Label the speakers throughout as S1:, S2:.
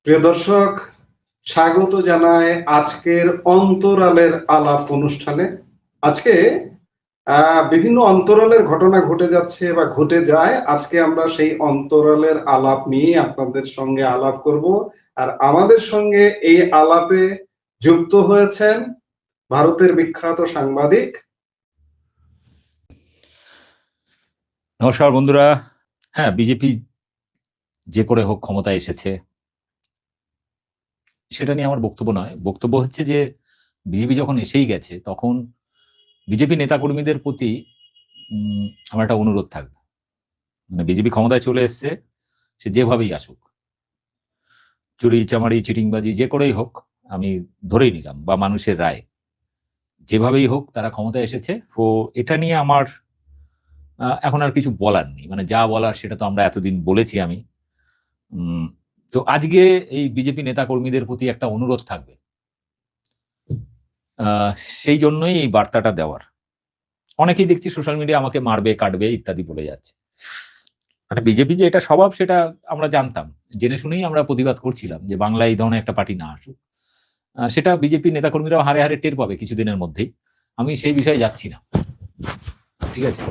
S1: প্রিয় দর্শক, স্বাগত জানাই আজকের অন্তরালের আলাপ অনুষ্ঠানে। আজকে বিভিন্ন অন্তরালের ঘটনা ঘটে যাচ্ছে বা ঘটে যায়। আজকে আমরা সেই অন্তরালের আলাপ নিয়ে আপনাদের সঙ্গে আলাপ করব। আর আমাদের সঙ্গে এই আলাপে যুক্ত হয়েছেন ভারতের বিখ্যাত সাংবাদিক।
S2: নমস্কার বন্ধুরা। হ্যাঁ, বিজেপি যে করে হোক ক্ষমতায় এসেছে, সেটা নিয়ে আমার বক্তব্য নয়। বক্তব্য হচ্ছে যে বিজেপি যখন এসেই গেছে, তখন বিজেপি নেতাকর্মীদের প্রতি আমার একটা অনুরোধ থাকবে। মানে বিজেপি ক্ষমতায় চলে এসছে, সে যেভাবেই আসুক, চুরি চামারি চিটিংবাজি যে করেই হোক, আমি ধরেই নিলাম, বা মানুষের রায় যেভাবেই হোক, তারা ক্ষমতায় এসেছে। তো এটা নিয়ে আমার এখন আর কিছু বলার নেই। মানে যা বলার সেটা তো আমরা এতদিন বলেছি। আমি তো আজকে এই বিজেপি নেতাকর্মীদের প্রতি একটা অনুরোধ থাকবে। সেই জন্যই এই বার্তাটা দেওয়ার। অনেকেই দেখছি সোশ্যাল মিডিয়া আমাকে মারবে কাটবে ইত্যাদি বলে যাচ্ছে। মানে বিজেপি যে এটা স্বভাব সেটা আমরা জানতাম, জেনে শুনেই আমরা প্রতিবাদ করছিলাম যে বাংলায় এই ধরনের একটা পার্টি না আসুক। সেটা বিজেপি নেতাকর্মীরাও হারে হারে টের পাবে কিছুদিনের মধ্যেই। আমি সেই বিষয়ে যাচ্ছি না, ঠিক আছে?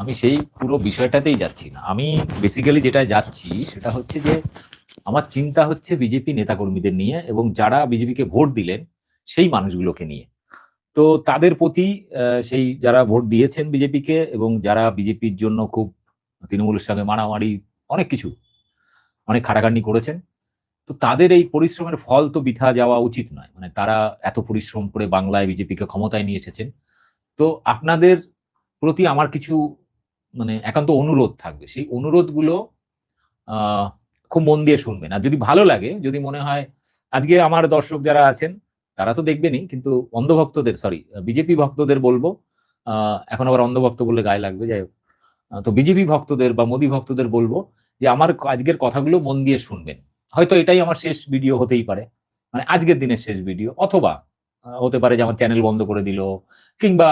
S2: আমি সেই পুরো বিষয়টাতেই যাচ্ছি না। আমি বেসিক্যালি যেটা যাচ্ছি সেটা হচ্ছে যে আমার চিন্তা হচ্ছে বিজেপি নেতাকর্মীদের নিয়ে, এবং যারা বিজেপিকে ভোট দিলেন সেই মানুষগুলোকে নিয়ে। তো তাদের প্রতি সেই যারা ভোট দিয়েছেন বিজেপিকে, এবং যারা বিজেপির জন্য খুব তৃণমূলের সঙ্গে মারামারি অনেক কিছু অনেক খাটাখাটনি করেছেন, তো তাদের এই পরিশ্রমের ফল তো বৃথা যাওয়া উচিত নয়। মানে তারা এত পরিশ্রম করে বাংলায় বিজেপিকে ক্ষমতায় নিয়ে এসেছেন। তো আপনাদের প্রতি আমার কিছু মানে একান্ত অনুরোধ থাকবে। সেই অনুরোধগুলো খুব মন দিয়ে শুনবেন। আর যদি ভালো লাগে, যদি মনে হয়, আজকে আমার দর্শক যারা আছেন তারা তো দেখবেনই, কিন্তু অন্ধভক্তদের বিজেপি ভক্তদের বলবো, এখন আবার অন্ধভক্ত বললে গায়ে লাগবে, যাই হোক। তো বিজেপি ভক্তদের বা মোদী ভক্তদের বলবো যে আমার আজকের কথাগুলো মন দিয়ে শুনবেন। হয়তো এটাই আমার শেষ ভিডিও হতেই পারে, মানে আজকের দিনের শেষ ভিডিও, অথবা হতে পারে যে আমার চ্যানেল বন্ধ করে দিল, কিংবা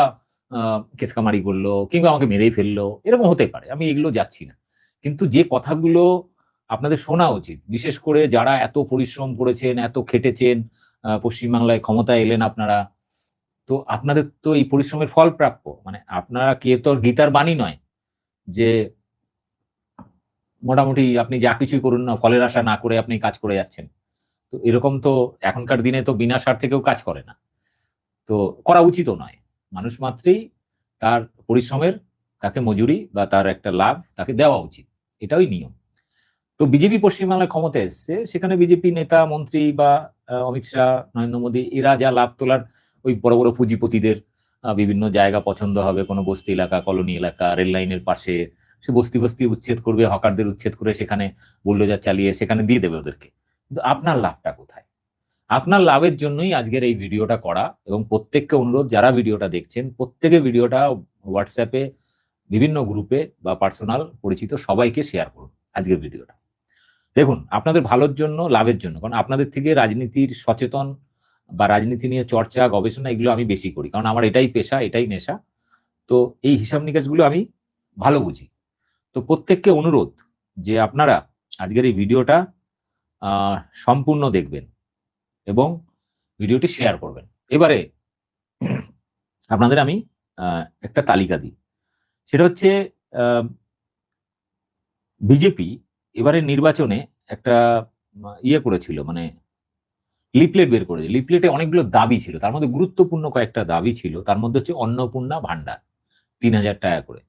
S2: কেসকামারি করলো, কিংবা আমাকে মেরেই ফেললো, এরকম হতে পারে। আমি এগুলো যাচ্ছি না, কিন্তু যে কথাগুলো আপনাদের শোনা উচিত, বিশেষ করে যারা এত পরিশ্রম করেছেন, এত খেটেছেন, পশ্চিমবাংলায় ক্ষমতায় এলেন আপনারা, তো আপনাদের তো এই পরিশ্রমের ফল প্রাপ্য। মানে আপনারা কেউ তো গীতার বাণী নয় যে মোটামুটি আপনি যা কিছুই করুন না, ফলের আশা না করে আপনি কাজ করে যাচ্ছেন। তো এরকম তো এখনকার দিনে তো বিনা স্বার্থে কেউ কাজ করে না, তো করা উচিতও নয়। মানুষ মাত্রেই তার পরিশ্রমের তাকে মজুরি বা তার একটা লাভ তাকে দেওয়া উচিত, এটাই নিয়ম। তো বিজেপি পশ্চিমবাংলায় ক্ষমতায় এসছে, সেখানে বিজেপি নেতা মন্ত্রী বা অমিত শাহ, নরেন্দ্র মোদী, এরা যা লাভ তোলার, ওই বড় বড় পুঁজিপতিদের বিভিন্ন জায়গা পছন্দ হবে, কোনো বস্তি এলাকা, কলোনি এলাকা, রেল লাইনের পাশে, সে বস্তি বস্তি উচ্ছেদ করবে, হকারদের উচ্ছেদ করে সেখানে বুলডোজার চালিয়ে সেখানে দিয়ে দেবে ওদেরকে। কিন্তু আপনার লাভটা কোথায়? আপনার লাভের জন্যই আজকের এই ভিডিওটা করা, এবং প্রত্যেককে অনুরোধ, যারা ভিডিওটা দেখছেন প্রত্যেকে ভিডিওটা হোয়াটসঅ্যাপে, বিভিন্ন গ্রুপে বা পার্সোনাল পরিচিত সবাইকে শেয়ার করুন আজকের ভিডিওটা। দেখুন, আপনাদের ভালোর জন্য, লাভের জন্য। কারণ আপনাদের থেকে রাজনীতির সচেতন বা রাজনীতি নিয়ে চর্চা গবেষণা এগুলো আমি বেশি করি, কারণ আমার এটাই পেশা, এটাই নেশা। তো এই হিসাব নিকাশগুলো আমি ভালো বুঝি। তো প্রত্যেককে অনুরোধ যে আপনারা আজকের এই ভিডিওটা সম্পূর্ণ দেখবেন এবং ভিডিওটি শেয়ার করবেন। এবারে আপনাদের আমি একটা তালিকা দিই। সেটা হচ্ছে বিজেপি এবারে নির্বাচনে একটা ইয়ে করেছিল, মানে লিফলেট বের করেছে। লিফলেটে অনেকগুলো দাবি ছিল, তার মধ্যে গুরুত্বপূর্ণ কয়েকটা দাবি ছিল। তার মধ্যে হচ্ছে অন্নপূর্ণা ভান্ডার ৩,০০০ টাকা করে।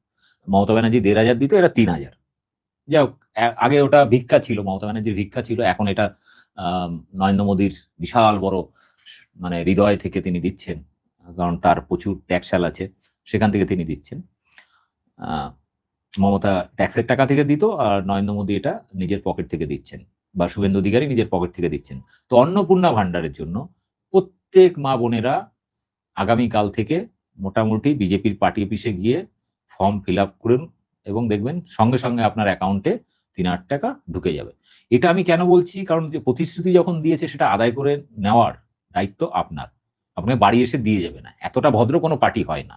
S2: মমতা ব্যানার্জি ১,৫০০ দিত, এরা ৩,০০০। যাই হোক, আগে ওটা ভিক্ষা ছিল, মমতা ব্যানার্জির ভিক্ষা ছিল। এখন এটা নরেন্দ্র মোদীর বিশাল বড় মানে হৃদয় থেকে তিনি দিচ্ছেন, কারণ তার প্রচুর ট্যাক্সাল আছে, সেখান থেকে তিনি দিচ্ছেন। মমতা ট্যাক্সের টাকা থেকে দিত, আর নরেন্দ্র মোদী এটা নিজের পকেট থেকে দিচ্ছেন, বা শুভেন্দু অধিকারী নিজের পকেট থেকে দিচ্ছেন। তো অন্নপূর্ণা ভান্ডারের জন্য প্রত্যেক মা বোনেরা আগামীকাল থেকে মোটামুটি বিজেপির পার্টি অফিসে গিয়ে ফর্ম ফিল আপ করুন, এবং দেখবেন সঙ্গে সঙ্গে আপনার অ্যাকাউন্টে ৩,০০০ টাকা ঢুকে যাবে। এটা আমি কেন বলছি, কারণ যে প্রতিশ্রুতি যখন দিয়েছে সেটা আদায় করে নেওয়ার দায়িত্ব আপনার। আপনাকে বাড়ি এসে দিয়ে যাবে না, এতটা ভদ্র কোনো পার্টি হয় না,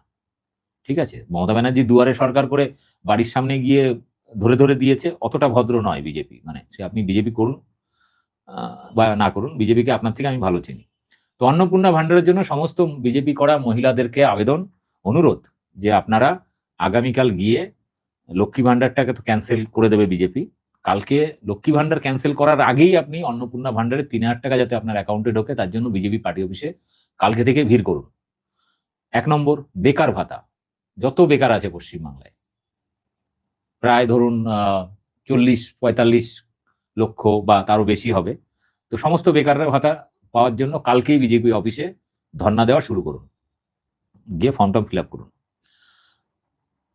S2: ঠিক আছে? মমতা ব্যানার্জি দুয়ারে সরকার করে বাড়ির সামনে গিয়ে ধরে ধরে দিয়েছে, অতটা ভদ্র নয় বিজেপি। মানে সে আপনি বিজেপি করুন, বা না করুন, বিজেপিকে আপনার থেকে আমি ভালো চিনি। তো অন্নপূর্ণা ভান্ডারের জন্য সমস্ত বিজেপি করা মহিলাদেরকে আবেদন, অনুরোধ যে আপনারা আগামীকাল গিয়ে, লক্ষ্মী ভান্ডারটাকে তো ক্যান্সেল করে দেবে বিজেপি, কালকে লক্ষ্মী ভান্ডার ক্যান্সেল করার আগেই আপনি অন্নপূর্ণা ভান্ডারে 3,000 টাকা যাতে আপনার অ্যাকাউন্টে ঢোকে তার জন্য বিজেপি পার্টি অফিসে কালকে থেকে ভিড় করুন। 1 নম্বর, বেকার ভাতা। যত বেকার আছে পশ্চিমবাংলায়, প্রায় ধরুন 40-45 লক্ষ বা তারও বেশি হবে। তো সমস্ত বেকাররা ভাতা পাওয়ার জন্য কালকেই বিজেপি অফিসে ধর্ণা দেওয়া শুরু করুন, গিয়ে ফর্ম টর্ম ফিল আপ করুন।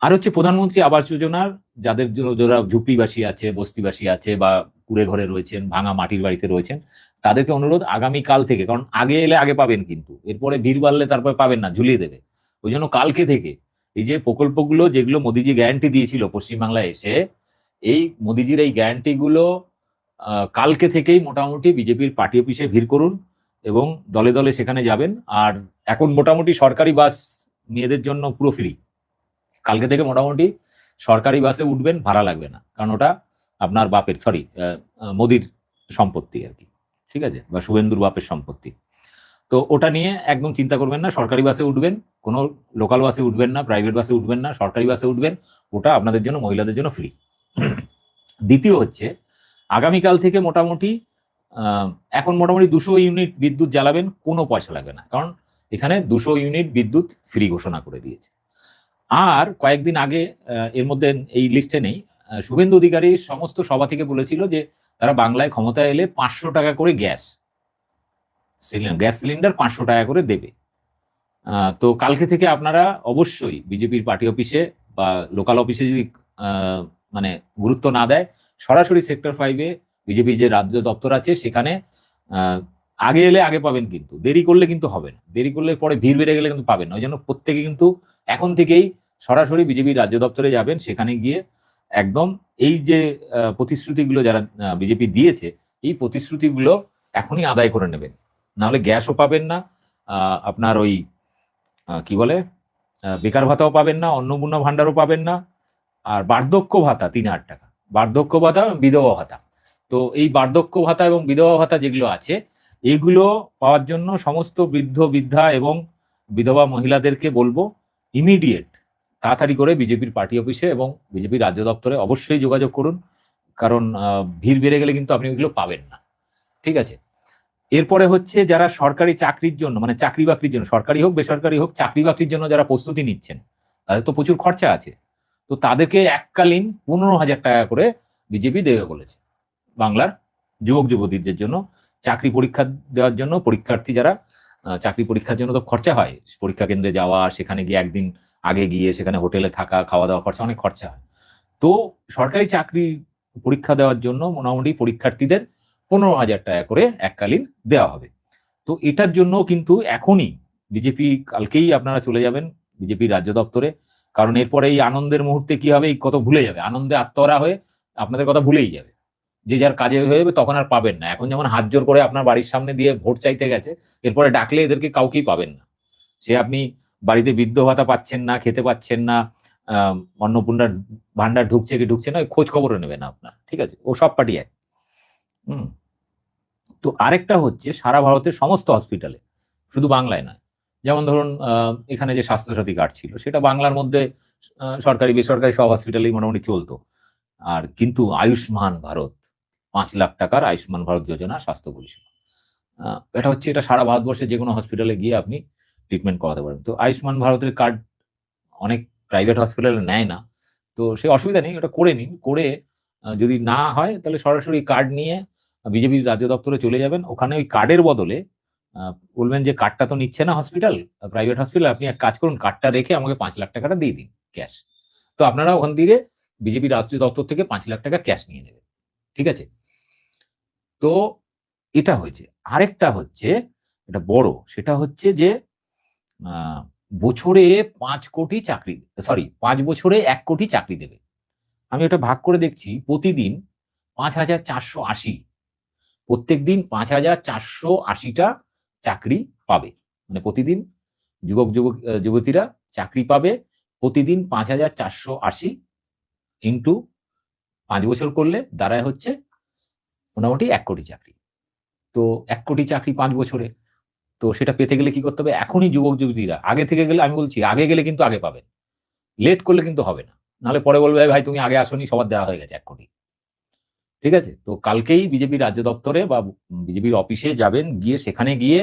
S2: আর হচ্ছে প্রধানমন্ত্রী আবাস যোজনার যাদের যারা ঝুপড়িবাসী আছে, বস্তিবাসী আছে বা কুড়ে ঘরে রয়েছেন, ভাঙা মাটির বাড়িতে রয়েছেন, তাদেরকে অনুরোধ আগামীকাল থেকে, কারণ আগে এলে আগে পাবেন, কিন্তু এরপরে ভিড় বাড়লে তারপরে পাবেন না, ঝুলিয়ে দেবে। ওই জন্য কালকে থেকে এই যে প্রকল্পগুলো যেগুলো মোদিজি গ্যারান্টি দিয়েছিল পশ্চিমবাংলায় এসে, এই মোদিজির এই গ্যারান্টিগুলো কালকে থেকেই মোটামুটি বিজেপির পার্টি অফিসে ভিড় করুন এবং দলে দলে সেখানে যাবেন। আর এখন মোটামুটি সরকারি বাস মেয়েদের জন্য পুরো ফ্রি। কালকে থেকে মোটামুটি সরকারি বাসে উঠবেন, ভাড়া লাগবে না, কারণ ওটা আপনার বাপের, সরি, মোদির সম্পত্তি আর কি, ঠিক আছে, বা শুভেন্দুর বাপের সম্পত্তি। তো ওটা নিয়ে একদম চিন্তা করবেন না, সরকারি বাসে উঠবেন, কোনো লোকাল বাসে উঠবেন না, প্রাইভেট বাসে উঠবেন না, সরকারি বাসে উঠবেন, ওটা আপনাদের জন্য, মহিলাদের জন্য ফ্রি। দ্বিতীয় হচ্ছে, আগামীকাল থেকে মোটামুটি এখন মোটামুটি 200 ইউনিট বিদ্যুৎ জ্বালাবেন, কোনো পয়সা লাগবে না, কারণ এখানে 200 ইউনিট বিদ্যুৎ ফ্রি ঘোষণা করে দিয়েছে। আর কয়েকদিন আগে, এর মধ্যে এই লিস্টে নেই, শুভেন্দু অধিকারী সমস্ত সভা থেকে বলেছিল যে তারা বাংলায় ক্ষমতায় এলে 500 টাকা করে গ্যাস সিলিন্ডার 500 টাকা করে দেবে। তো কালকে থেকে আপনারা অবশ্যই বিজেপির পার্টি অফিসে বা লোকাল অফিসে যদি মানে গুরুত্ব না দেয়, সরাসরি সেক্টর 5-এ বিজেপির যে রাজ্য দপ্তর আছে সেখানে আগে এলে আগে পাবেন, কিন্তু দেরি করলে কিন্তু হবে না, দেরি করলে পরে ভিড় বেড়ে গেলে কিন্তু পাবেন না। ওই জন্য প্রত্যেকে কিন্তু এখন থেকেই সরাসরি বিজেপির রাজ্য দপ্তরে যাবেন, সেখানে গিয়ে একদম এই যে প্রতিশ্রুতিগুলো যারা বিজেপি দিয়েছে, এই প্রতিশ্রুতিগুলো এখনই আদায় করে নেবেন, নাহলে গ্যাসও পাবেন না, আপনার ওই কি বলে বেকার ভাতাও পাবেন না, অন্নপূর্ণা ভান্ডারও পাবেন না, আর বার্ধক্য ভাতা 3,000 টাকা, বার্ধক্য ভাতা এবং বিধবা ভাতা। তো এই বার্ধক্য ভাতা এবং বিধবা ভাতা যেগুলো আছে, এগুলো পাওয়ার জন্য সমস্ত বৃদ্ধ বৃদ্ধা এবং বিধবা মহিলাদেরকে বলবো ইমিডিয়েট তাড়াতাড়ি করে বিজেপির পার্টি অফিসে এবং বিজেপির রাজ্য দপ্তরে অবশ্যই যোগাযোগ করুন, কারণ ভিড় বেড়ে গেলে কিন্তু আপনি ওইগুলো পাবেন না, ঠিক আছে। এরপরে হচ্ছে যারা সরকারি চাকরির জন্য, মানে চাকরি বাকরির জন্য, সরকারি হোক বেসরকারি হোক, চাকরি বাকরির জন্য যারা প্রস্তুতি নিচ্ছেন, তাদের তো প্রচুর খরচা আছে, তো তাদেরকে এককালীন 15,000 টাকা করে বিজেপি দেবে বলেছে। বাংলার যুবক যুবতীদের জন্য চাকরি পরীক্ষা দেওয়ার জন্য, পরীক্ষার্থী যারা চাকরি পরীক্ষার জন্য তো খরচা হয়, পরীক্ষা কেন্দ্রে যাওয়া, সেখানে গিয়ে একদিন আগে গিয়ে সেখানে হোটেলে থাকা, খাওয়া দাওয়া খরচা, অনেক খরচা হয়। তো সরকারি চাকরি পরীক্ষা দেওয়ার জন্য মোটামুটি পরীক্ষার্থীদের 15,000 টাকা করে এককালীন দেওয়া হবে। তো এটার জন্য কিন্তু এখনই বিজেপি, কালকেই আপনারা চলে যাবেন বিজেপির রাজ্য দপ্তরে, কারণ এরপরে এই আনন্দের মুহূর্তে কি হবে, এই কত ভুলে যাবে, আনন্দে আত্মহারা হয়ে আপনাদের কথা ভুলেই যাবে, যে যার কাজে হয়ে যাবে, তখন আর পাবেন না। এখন যেমন হাত জোর করে আপনার বাড়ির সামনে দিয়ে ভোট চাইতে গেছে, এরপরে ডাকলে এদেরকে কাউকেই পাবেন না। সে আপনি বাড়িতে বৃদ্ধ ভাতা পাচ্ছেন না, খেতে পাচ্ছেন না, অন্নপূর্ণার ভান্ডার ঢুকছে কি ঢুকছে না, খোঁজ খবরও নেবে না আপনার, ঠিক আছে, ও সব পার্টি এক। তো আরেকটা হচ্ছে, সারা ভারতের সমস্ত হসপিটালে, শুধু বাংলায় নয়, যেমন ধরুন এখানে যে স্বাস্থ্যসাথী কার্ড ছিল, সেটা বাংলার মধ্যে সরকারি বেসরকারি সব হসপিটালেই মোটামুটি চলতো। আর কিন্তু আয়ুষ্মান ভারত, 5 লাখ টাকার আয়ুষ্মান ভারত যোজনা স্বাস্থ্য পরিষেবা, এটা হচ্ছে, এটা সারা ভারতবর্ষে যে কোনো হসপিটালে গিয়ে আপনি ট্রিটমেন্ট করাতে পারেন। তো আয়ুষ্মান ভারতের কার্ড অনেক প্রাইভেট হসপিটালে নেয় না, তো সে অসুবিধা নেই, ওটা করে নিন, করে যদি না হয় তাহলে সরাসরি কার্ড নিয়ে বিজেপির রাজ্য দপ্তরে চলে যাবেন, ওখানে ওই কার্ডের বদলে বলবেন যে কার্ডটা তো নিচ্ছে না হসপিটাল, প্রাইভেট হসপিটাল, আপনি এক কাজ করুন, কার্ডটা রেখে আমাকে 5 লাখ টাকাটা দিয়ে দিন ক্যাশ। তো আপনারা ওখান থেকে বিজেপির রাজ্য দপ্তর থেকে 5 লাখ টাকা ক্যাশ নিয়ে নেবেন, ঠিক আছে। তো এটা হয়েছে। আরেকটা হচ্ছে, এটা বড়, সেটা হচ্ছে যে বছরে 5 কোটি চাকরি, সরি 5 বছরে 1 কোটি চাকরি দেবে। আমি ওটা ভাগ করে দেখছি, প্রতিদিন 5,480, প্রত্যেকদিন 5,480টা চাকরি পাবে, মানে প্রতিদিন যুবতীরা চাকরি পাবে, প্রতিদিন 5,480 ইন্টু 5 বছর করলে দাঁড়ায় হচ্ছে মোটামুটি 1 কোটি চাকরি। তো 1 কোটি চাকরি 5 বছরে। তো সেটা পেতে গেলে কি করতে হবে? এখনই যুবক যুবতীরা আগে থেকে গেলে, আমি বলছি আগে গেলে কিন্তু আগে পাবেন। লেট করলে কিন্তু হবে না। নাহলে পরে বলবে, "এই ভাই তুমি আগে আসোনি, সবার দেওয়া হয়ে গেছে 1 কোটি।" ঠিক আছে? তো কালকেই বিজেপির রাজ্য দপ্তরে বা বিজেপির অফিসে যাবেন, গিয়ে সেখানে গিয়ে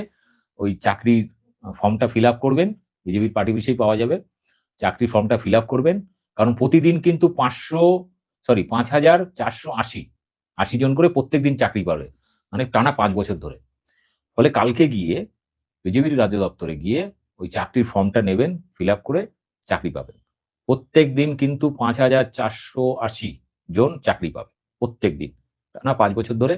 S2: ওই চাকরির ফর্মটা ফিল আপ করবেন। বিজেপির পার্টি অফিসেই পাওয়া যাবে। চাকরির ফর্মটা ফিল আপ করবেন। কারণ প্রতিদিন কিন্তু ৫,৪৮০ ৮০ জন করে প্রত্যেকদিন চাকরি পাবে। মানে টানা ৫ বছর ধরে। ফলে কালকে গিয়ে বিজেপির রাজ্য দপ্তরে গিয়ে ওই চাকরির ফর্মটা নেবেন, ফিল আপ করে চাকরি পাবেন। প্রত্যেকদিন কিন্তু ৫,৪৮০ জন চাকরি পাবে। প্রত্যেকদিন। টানা ৫ বছর ধরে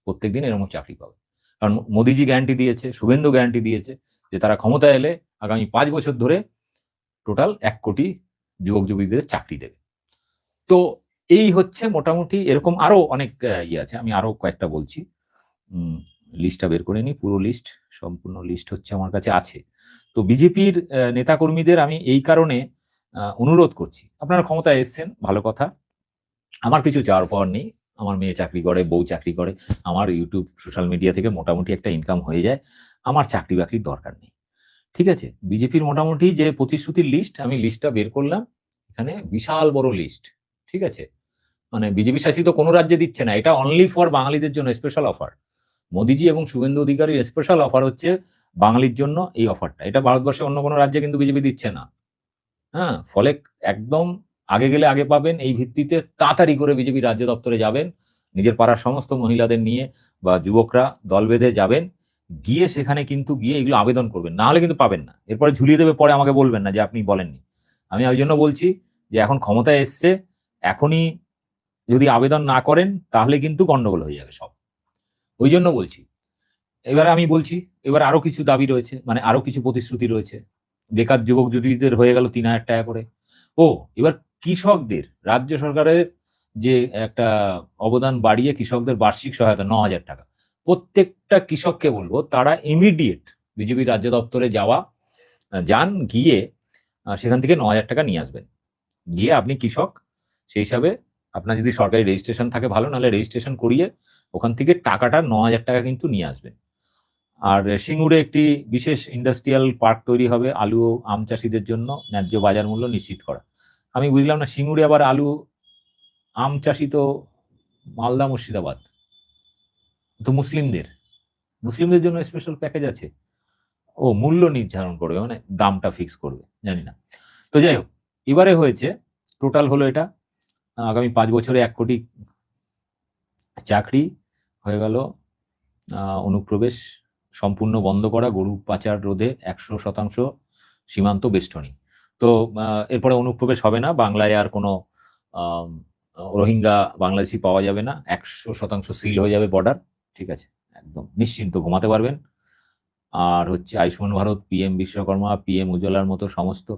S2: প্রত্যেকদিন এরকম চাকরি পাবে। কারণ মোদিজি গ্যারান্টি দিয়েছে, শুভেন্দু গ্যারান্টি দিয়েছে যে তারা ক্ষমতায় এলে আগামী ৫ বছর ধরে টোটাল ১ কোটি যুবক-যুবতীদের চাকরি দেবে। তো এই হচ্ছে মোটামুটি, এরকম আরো অনেক ইয়ে আছে। আমি আরো কয়েকটা বলছি। লিস্টটা বের করে নিই। পুরো লিস্ট, সম্পূর্ণ লিস্ট হচ্ছে আমার কাছে আছে। তো বিজেপির নেতাকর্মীদের আমি এই কারণে অনুরোধ করছি, আপনারা ক্ষমতায় এসছেন, ভালো কথা। আমার কিছু চাওয়ার পাওয়ার নেই। আমার মেয়ে চাকরি করে, বউ চাকরি করে। আমার YouTube, সোশ্যাল মিডিয়া থেকে মোটামুটি একটা ইনকাম হয়ে যায়। আমার চাকরি-বাকরির দরকার নেই। ঠিক আছে? বিজেপির মোটামুটি যে প্রতিশ্রুতির লিস্ট, আমি লিস্টটা বের করলাম। এখানে বিশাল বড় লিস্ট। ঠিক আছে? মানে বিজেপি শাসিত কোনো রাজ্যে দিচ্ছে না। এটা অনলি ফর বাঙালিদের জন্য স্পেশাল অফার। মোদিজি এবং শুভেন্দু অধিকারীর স্পেশাল অফার হচ্ছে বাঙালির জন্য এই অফারটা। এটা ভারতবর্ষের অন্য কোনো রাজ্যে কিন্তু বিজেপি দিচ্ছে না। হ্যাঁ? ফলে একদম আগে গেলে আগে পাবেন এই ভিত্তিতে তাড়াতাড়ি করে বিজেপি রাজ্য দপ্তরে যাবেন। নিজের পাড়ার সমস্ত মহিলাদের নিয়ে বা যুবকরা দল বেঁধে যাবেন। গিয়ে সেখানে কিন্তু গিয়ে এগুলো আবেদন করবেন। না হলে কিন্তু পাবেন না। এরপরে ঝুলিয়ে দেবে, পরে আমাকে বলবেন না যে আপনি বলেননি। আমি ওই জন্য বলছি যে এখন ক্ষমতায় এসছে, এখনই যদি আবেদন না করেন তাহলে কিন্তু গন্ডগোল হয়ে যাবে সব। ওই জন্য বলছি। এবার আমি বলছি, এবার আরো কিছু দাবি রয়েছে, মানে আরো কিছু প্রতিশ্রুতি রয়েছে। বেকার যুবক যুবতীদের হয়ে গেল ৩,০০০ টাকা করে। ও এবার কৃষকদের রাজ্য সরকারের যে একটা অবদান বাড়িয়ে কৃষকদের বার্ষিক সহায়তা ৯,০০০ টাকা। প্রত্যেকটা কৃষককে বলব তারা ইমিডিয়েট বিজেপির রাজ্য দপ্তরে যান, গিয়ে সেখান থেকে ৯,০০০ টাকা নিয়ে আসবেন। গিয়ে আপনি কৃষক, সেই হিসাবে আপনার যদি সরকারি রেজিস্ট্রেশন থাকে ভালো, নাহলে রেজিস্ট্রেশন করিয়ে ওখান থেকে টাকাটা ৯,০০০ টাকা কিন্তু নিয়ে আসবেন। আর সিঙ্গুরে একটি বিশেষ ইন্ডাস্ট্রিয়াল পার্ক তৈরি হবে আলু ও আম চাষীদের জন্য ন্যায্য বাজার মূল্য নিশ্চিত করা। আমি বুঝলাম না, সিঙ্গুরে আবার আলু আম চাষী তো মালদা মুর্শিদাবাদ, তো মুসলিমদের জন্য স্পেশাল প্যাকেজ আছে। ও মূল্য নির্ধারণ করবে, মানে দামটা ফিক্স করবে, জানি না। তো যাই হোক, এবারে হয়েছে টোটাল হলো এটা আগামী ৫ বছরে ১ কোটি চাকরি হয়ে গেল। অনুপ্রবেশ সম্পূর্ণ বন্ধ করা, গরু পাচার রোধে ১০০% সীমান্ত বেষ্টনী। তো এরপরে অনুপ্রবেশ হবে না, বাংলায় আর কোনো আম রোহিঙ্গা বাংলাদেশী পাওয়া যাবে না। ১০০% সিল হয়ে যাবে বর্ডার। ঠিক আছে? একদম নিশ্চিন্ত ঘুমাতে পারবেন। আর হচ্ছে আয়ুষ্মান ভারত, পিএম বিশ্বকর্মা, পিএম উজ্জ্বলার মতো সমস্ত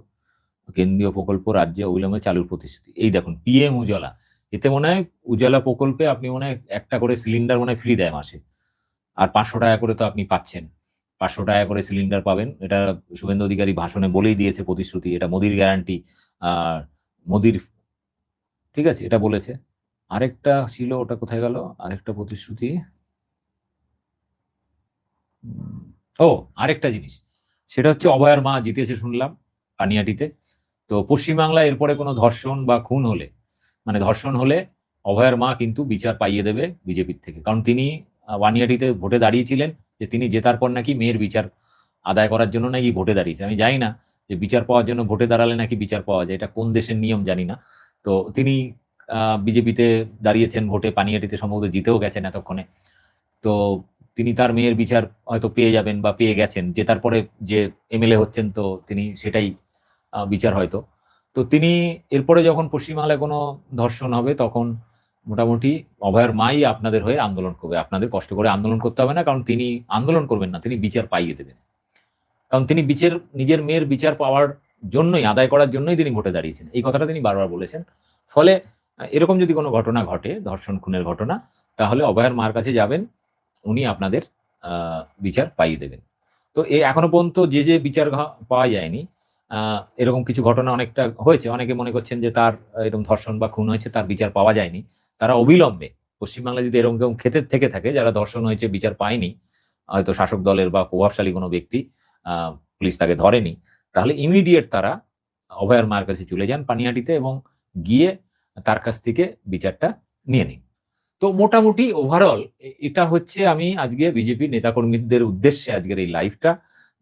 S2: কেন্দ্রীয় প্রকল্প রাজ্যে অবিলম্বে চালুর প্রতিশ্রুতি। এই দেখুন পিএম উজ্জ্বলা। এতে মনে হয় উজ্জ্বলা প্রকল্পে আপনি মনে হয় একটা করে সিলিন্ডার মনে হয় ফ্রি দেয় মাসে। আর ৫০০ টাকা করে তো আপনি পাচ্ছেন। ৫০০ টাকা করে সিলিন্ডার পাবেন। এটা শুভেন্দু অধিকারী ভাষণে বলেই দিয়েছে প্রতিশ্রুতি। এটা মোদির গ্যারান্টি। আর মোদির, ঠিক আছে? এটা বলেছে। আরেকটা ছিল, ওটা কোথায় গেল? আরেকটা প্রতিশ্রুতি। উম ও আরেকটা জিনিস। সেটা হচ্ছে অভয়ার মা জিতেছে শুনলাম পানিহাটিতে। তো পশ্চিমবাংলায় এরপরে কোনো ধর্ষণ বা খুন হলে, মানে ধর্ষণ হলে অভয়ার মা কিন্তু বিচার পাইয়ে দেবে বিজেপির থেকে। কারণ তিনি বানিয়াটিতে ভোটে দাঁড়িয়েছিলেন যে তিনি জেতার পর নাকি মেয়ের বিচার আদায় করার জন্য নাকি ভোটে দাঁড়িয়েছেন। আমি জানি না যে বিচার পাওয়ার জন্য ভোটে দাঁড়ালে নাকি বিচার পাওয়া যায়। এটা কোন দেশের নিয়ম জানি না। তো তিনি বিজেপিতে দাঁড়িয়েছেন ভোটে, পানিহাটিতে সম্ভবত জিতেও গেছেন এতক্ষণে। তো তিনি তার মেয়ের বিচার হয়তো পেয়ে যাবেন বা পেয়ে গেছেন। জেতার পরে যে এমএলএ হচ্ছেন তো তিনি সেটাই বিচার হয়তো। তো তিনি এরপরে যখন পশ্চিমবাংলায় কোনো ধর্ষণ হবে তখন মোটামুটি অভয়ার মাই আপনাদের হয়ে আন্দোলন করবে। আপনাদের কষ্ট করে আন্দোলন করতে হবে না। কারণ তিনি আন্দোলন করবেন না, তিনি বিচার পাইয়ে দেবেন। কারণ তিনি নিজের মেয়ের বিচার পাওয়ার জন্যই, আদায় করার জন্যই তিনি ভোটে দাঁড়িয়েছেন। এই কথাটা তিনি বারবার বলেছেন। ফলে এরকম যদি কোনো ঘটনা ঘটে, ধর্ষণ খুনের ঘটনা, তাহলে অভয়ার মার কাছে যাবেন, উনি আপনাদের বিচার পাইয়ে দেবেন। তো এখনো পর্যন্ত যে বিচার পাওয়া যায়নি, এরকম কিছু ঘটনা অনেকটা হয়েছে। অনেকে মনে করছেন যে তার এরকম ধর্ষণ বা খুন হয়েছে, তার বিচার পাওয়া যায়নি। তারা অবিলম্বে পশ্চিমবাংলায় যদি এরকম খেতে থেকে থাকে, যারা ধর্ষণ হয়েছে বিচার পায়নি, হয়তো শাসক দলের বা প্রভাবশালী কোনো ব্যক্তি, পুলিশ তাকে ধরেনি, তাহলে ইমিডিয়েট তারা অভয়ার মার কাছে চলে যান পানিহাটিতে এবং গিয়ে তার কাছ থেকে বিচারটা নিয়ে নিন। তো মোটামুটি ওভারঅল এটা হচ্ছে আমি আজকে বিজেপি নেতাকর্মীদের উদ্দেশ্যে আজকের এই লাইভটা,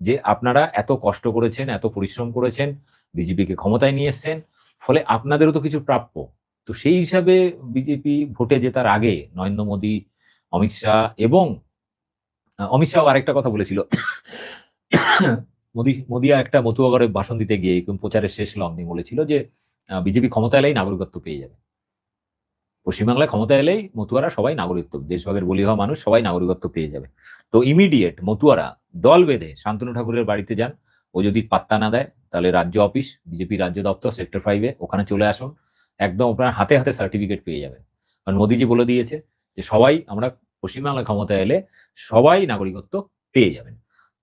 S2: যে আপনারা এত কষ্ট করেছেন, এত পরিশ্রম করেছেন, বিজেপিকে ক্ষমতায় নিয়ে এসছেন, ফলে আপনাদেরও তো কিছু প্রাপ্য। তো সেই হিসাবে বিজেপি ভোটে জেতার আগে নরেন্দ্র মোদী, অমিত শাহ এবং অমিত শাহ আরেকটা কথা বলেছিল, মোদী একটা মতুয়াগড়ে ভাষণ দিতে গিয়ে প্রচারের শেষ লগ্নে বলেছিল যে বিজেপি ক্ষমতা এলেই নাগরিকত্ব পেয়ে যাবে। পশ্চিমবাংলায় ক্ষমতা এলেই মতুয়ারা সবাই নাগরিকত্ব, দেশভাগের বলি হওয়া মানুষ সবাই নাগরিকত্ব পেয়ে যাবে। তো ইমিডিয়েট মতুয়ারা দল বেঁধে শান্তনু ঠাকুরের বাড়িতে যান। ও যদি পাত্তা না দেয় তাহলে রাজ্য অফিস, বিজেপি রাজ্য দপ্তর সেক্টর 5-এ, ওখানে চলে আসুন। একদম আপনার হাতে হাতে সার্টিফিকেট পেয়ে যাবেন। কারণ মোদীজি বলে দিয়েছে যে সবাই, আমরা পশ্চিমবাংলা ক্ষমতা এলে সবাই নাগরিকত্ব পেয়ে যাবেন।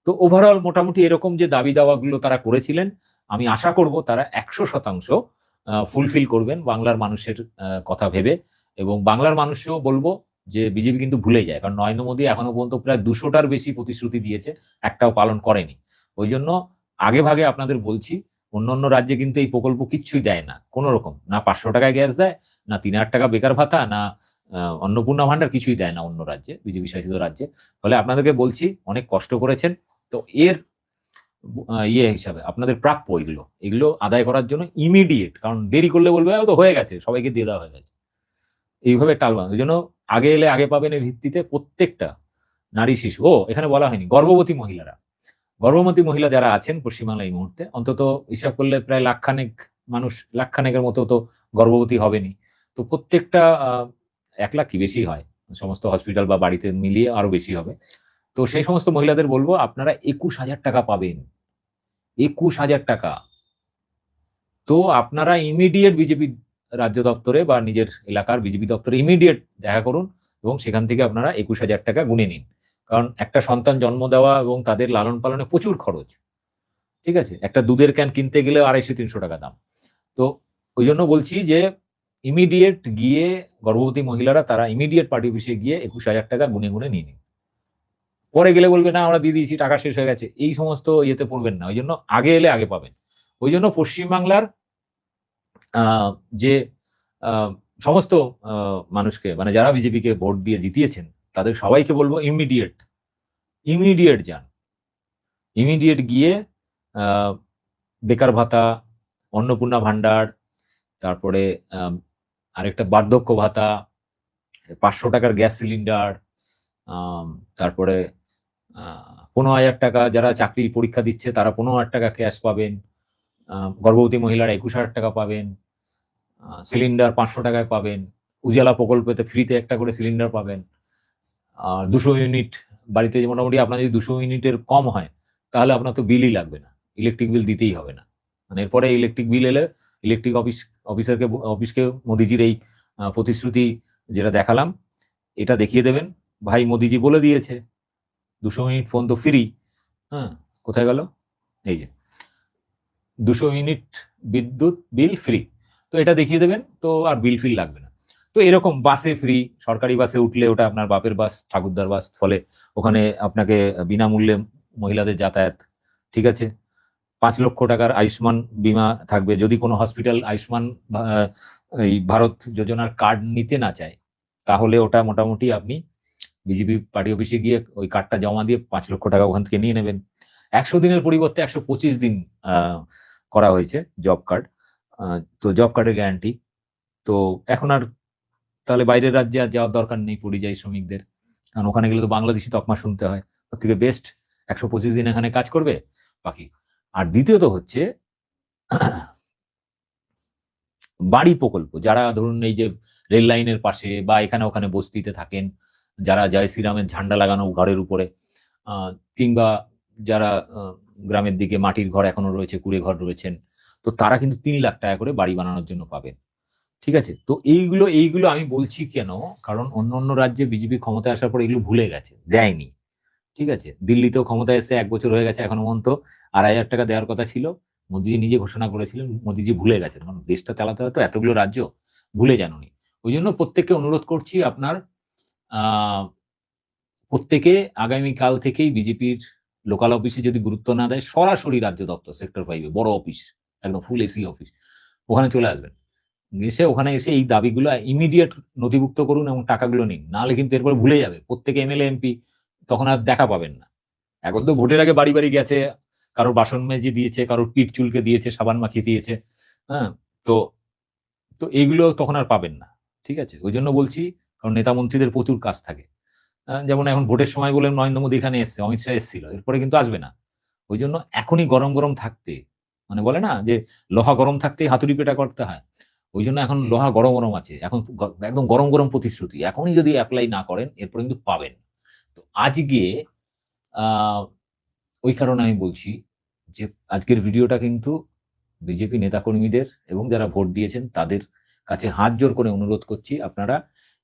S2: তো ওভারঅল মোটামুটি এরকম যে দাবি দাওয়াগুলো তারা করেছিলেন, আমি আশা করব তারা 100% ফুলফিল করবেন বাংলার মানুষের কথা ভেবে। এবং বাংলার মানুষও বলবো যে বিজেপি কিন্তু ভুলে যায়, কারণ নরেন্দ্র মোদী এখনো পর্যন্ত প্রায় 200টার বেশি প্রতিশ্রুতি দিয়েছে, একটাও পালন করেনি। ওই জন্য আগে ভাগে আপনাদের বলছি, অন্য রাজ্যে কিন্তু এই প্রকল্প কিচ্ছুই দেয় না, কোনো রকম না। 500 টাকায় গ্যাস দেয়, না 3000 টাকা বেকার ভাতা, না অন্নপূর্ণা ভান্ডার, কিছুই দেয় না অন্য রাজ্যে, বিজেপি শাসিত রাজ্যে। ফলে আপনাদেরকে বলছি, অনেক কষ্ট করেছেন, তো এর হিসাবে আপনাদের প্রাপ্য এগুলো এগুলো আদায় করার জন্য ইমিডিয়েট, কারণ দেরি করলে বলবে তো হয়ে গেছে, সবাইকে দিয়ে দেওয়া হয়ে গেছে, এইভাবে টালবান। ওই জন্য আগে এলে আগে পাবেন এর ভিত্তিতে প্রত্যেকটা নারী শিশু, এখানে বলা হয়নি, গর্ভবতী মহিলারা, গর্ভবতী মহিলা যারা আছেন পশ্চিমবাংলায় এই মুহূর্তে, অন্তত হিসাব করলে প্রায় লাখখানেকের মতো তো গর্ভবতী হবেনি। তো প্রত্যেকটা 1 লাখ কি বেশি হয়, সমস্ত হসপিটাল বা বাড়িতে মিলিয়ে আরো বেশি হবে। তো সেই সমস্ত মহিলাদের বলবো, আপনারা 21,000 টাকা পাবেন, 21,000 টাকা। তো আপনারা ইমিডিয়েট বিজেপি রাজ্য দপ্তরে বা নিজের এলাকার বিজেপি দপ্তরে ইমিডিয়েট দেখা করুন এবং সেখান থেকে আপনারা 21,000 টাকা গুনে নিন। কারণ একটা সন্তান জন্ম দেওয়া এবং তাদের লালন পালনে প্রচুর খরচ, ঠিক আছে? একটা দুধের ক্যান কিনতে গেলে 250-300 টাকা দাম। তো ওই জন্য বলছি যে ইমিডিয়েট গিয়ে গর্ভবতী মহিলারা তারা ইমিডিয়েট পার্টি অফিসে গিয়ে 21,000 টাকা গুনে গুনে নিয়ে নিন। পরে গেলে বলবে না আমরা দিয়ে দিয়েছি, টাকা শেষ হয়ে গেছে, এই সমস্ত ইয়েতে পড়বেন না। ওই জন্য আগে এলে আগে পাবেন। ওই জন্য পশ্চিমবাংলার যে সমস্ত মানুষকে, মানে যারা বিজেপিকে ভোট দিয়ে জিতিয়েছেন, তাদের সবাইকে বলবো ইমিডিয়েট যান, ইমিডিয়েট গিয়ে বেকার ভাতা, অন্নপূর্ণা ভান্ডার, তারপরে আরেকটা বার্ধক্য ভাতা, 500 টাকার গ্যাস সিলিন্ডার, তারপরে 15,000 টাকা, যারা চাকরি পরীক্ষা দিচ্ছে তারা 15,000 টাকা ক্যাশ পাবেন, গর্ভবতী মহিলারা 21,000 টাকা পাবেন, সিলিন্ডার 500 টাকায় পাবেন, উজালা প্রকল্পেতে ফ্রিতে একটা করে সিলিন্ডার পাবেন, 200 ইউনিট বাড়িতে, মোটামুটি আপনার যদি 200 ইউনিটের কম হয় তাহলে আপনার তো বিলই লাগবে না, ইলেকট্রিক বিল দিতেই হবে না। মানে এরপরে ইলেকট্রিক বিল এলে ইলেকট্রিক অফিসকে মোদিজির এই প্রতিশ্রুতি যেটা দেখালাম, এটা দেখিয়ে দেবেন, ভাই মোদিজি বলে দিয়েছে 200 ইউনিট ফোন তো ফ্রি। হ্যাঁ, কোথায় গেল? এই যে 200 ইউনিট বিদ্যুৎ বিল ফ্রি, তো এটা দেখিয়ে দেবেন, তো আর বিল ফিল লাগবে না। তো এরকম বাসে ফ্রি, সরকারি বাসে উঠলে ওটা আপনার বাপের বাস, ঠাকুরদার বাস, ফলে ওখানে আপনাকে বিনামূল্যে মহিলাদের যাতায়াত, ঠিক আছে? 5 লক্ষ টাকার আয়ুষ্মান বীমা থাকবে, যদি কোনো হসপিটাল আয়ুষ্মান এই ভারত যোজনার কার্ড নিতে না চায়, তাহলে ওটা মোটামুটি আপনি বিজেপি পার্টি অফিসে গিয়ে ওই কার্ডটা জমা দিয়ে 5 লক্ষ টাকা ওখান থেকে নিয়ে নেবেন। 100 দিনের পরিবর্তে 125 দিন করা হয়েছে জব কার্ড। তো জব কার্ডের গ্যারান্টি, তো এখন আর তাহলে বাইরের রাজ্যে আর যাওয়ার দরকার নেই পরিযায়ী শ্রমিকদের, কারণ ওখানে গেলে তো বাংলাদেশি তকমা শুনতে হয়। ওর থেকে বেস্ট 125 দিন এখানে কাজ করবে বাকি। আর দ্বিতীয়ত হচ্ছে বাড়ি প্রকল্প, যারা ধরুন এই যে রেল লাইনের পাশে বা এখানে ওখানে বস্তিতে থাকেন, যারা জয় শ্রীরামের ঝান্ডা লাগানো ঘরের উপরে, কিংবা যারা গ্রামের দিকে মাটির ঘর এখনো রয়েছে, কুড়ে ঘর রয়েছেন, তো তারা কিন্তু 3 লাখ টাকা করে বাড়ি বানানোর জন্য পাবেন, ঠিক আছে? তো এইগুলো আমি বলছি কেন, কারণ অন্য রাজ্যে বিজেপি ক্ষমতায় আসার পর এগুলো ভুলে গেছে, দেয়নি, ঠিক আছে? দিল্লিতেও ক্ষমতায় এসে 1 বছর হয়ে গেছে, এখনো পর্যন্ত 2,500 টাকা দেওয়ার কথা ছিল, মোদিজি নিজে ঘোষণা করেছিলেন, মোদিজি ভুলে গেছেন, কারণ দেশটা চালাতে হয়তো এতগুলো রাজ্য, ভুলে যাননি। ওই জন্য প্রত্যেককে অনুরোধ করছি আপনার প্রত্যেকে আগামীকাল থেকেই বিজেপির লোকাল অফিসে যদি গুরুত্ব না দেয়, সরাসরি রাজ্য দপ্তর সেক্টর 5 বড় অফিস, একদম ফুল এসি অফিস, ওখানে চলে আসবেন। ওখানে এসে এই দাবিগুলো ইমিডিয়েট নথিভুক্ত করুন এবং টাকাগুলো নিন, নাহলে কিন্তু এরপরে ভুলে যাবে প্রত্যেকে এমএলএ এমপি, তখন আর দেখা পাবেন না। এখন তো ভোটের আগে বাড়ি বাড়ি গেছে, কারোর বাসন মেজে দিয়েছে, কারোর পিঠ চুলকে দিয়েছে, সাবান মাখিয়ে দিয়েছে। হ্যাঁ, তো তো এইগুলো তখন আর পাবেন না। ঠিক আছে, ওই জন্য বলছি, কারণ নেতা মন্ত্রীদের প্রচুর কাজ থাকে। যেমন এখন ভোটের সময় বলে নরেন্দ্র মোদী এখানে এসছে, অমিত শাহ এসেছিল, এরপরে কিন্তু আসবে না। ওই জন্য এখনই গরম গরম থাকতে, মানে বলে না যে লোহা গরম থাকতেই হাতুড়ি পেটা করতে হয়, ওই জন্য এখন লোহা গরম গরম আছে, এখন একদম গরম গরম প্রতিশ্রুতি, এখনই যদি অ্যাপ্লাই না করেন এরপরে কিন্তু পাবেন। তো আজকে ওই কারণে আমি বলছি যে আজকের ভিডিওটা কিন্তু বিজেপি নেতাকর্মীদের এবং যারা ভোট দিয়েছেন তাদের কাছে হাত জোর করে অনুরোধ করছি, আপনারা